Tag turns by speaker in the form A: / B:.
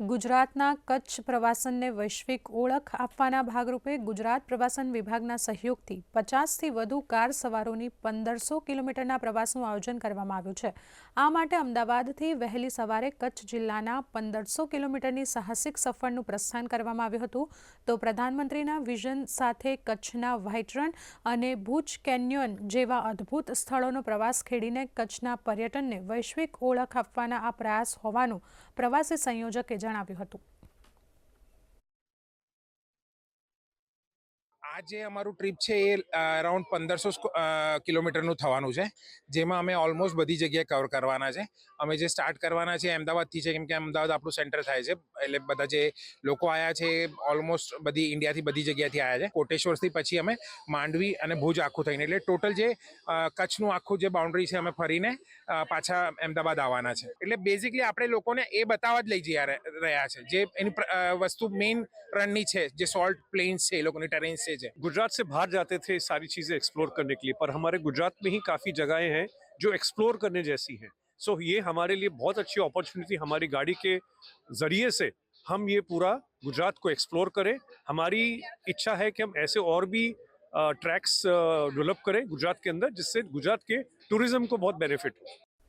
A: ગુજરાતના કચ્છ પ્રવાસનને વૈશ્વિક ઓળખ આપવાના ભાગરૂપે ગુજરાત પ્રવાસન વિભાગના સહયોગથી 50થી વધુ કાર સવારોની 1500 કિલોમીટરના પ્રવાસનું આયોજન કરવામાં આવ્યું છે। આ માટે અમદાવાદથી વહેલી સવારે કચ્છ જિલ્લાના 1500 કિલોમીટરની સાહસિક સફરનું પ્રસ્થાન કરવામાં આવ્યું હતું। તો પ્રધાનમંત્રીના વિઝન સાથે કચ્છના વ્હાઇટ રન અને ભુજ કેન્યોન જેવા અદ્ભુત સ્થળોનો પ્રવાસ ખેડીને કચ્છના પર્યટનને વૈશ્વિક ઓળખ આપવાના આ પ્રયાસ હોવાનું પ્રવાસી સંયોજકે જણાવ્યું હતું।
B: आज अमरु ट्रीप है अराउंड 1500 किलोमीटरનું થવાનું છે, જેમાં અમે ઓલમોસ્ટ બધી જગ્યાએ કવર કરવાના છે। અમે જે સ્ટાર્ટ કરવાના છે અમદાવાદથી છે, કેમ કે અમદાવાદ આપણું સેન્ટર થાય છે, એટલે બધા જે લોકો આવ્યા છે ઓલમોસ્ટ બધી ઇન્ડિયાથી બધી જગ્યાથી આવ્યા છે। કોટેશ્વરથી પછી અમે માંડવી અને ભુજ આખું થઈને, એટલે ટોટલ જે કચ્છનું આખું જે બાઉન્ડ્રી છે અમે ફરીને પાછા અમદાવાદ આવવાના છે। એટલે બેઝિકલી આપણે લોકોને એ બતાવવા જ લઈ જઈ રહ્યા છે, જે એની વસ્તુ મેઇન રનની છે, જે સોલ્ટ પ્લેન્સ છે, એ લોકોની ટેરેન્સ છે।
C: गुजरात से बाहर जाते थे सारी चीज़ें एक्सप्लोर करने के लिए, पर हमारे गुजरात में ही काफ़ी जगहें हैं जो एक्सप्लोर करने जैसी हैं। सो ये हमारे लिए बहुत अच्छी अपॉर्चुनिटी, हमारी गाड़ी के ज़रिए से हम ये पूरा गुजरात को एक्सप्लोर करें। हमारी इच्छा है कि हम ऐसे और भी ट्रैक्स डेवलप करें गुजरात के अंदर, जिससे गुजरात के टूरिज़्म को बहुत बेनिफिट हो।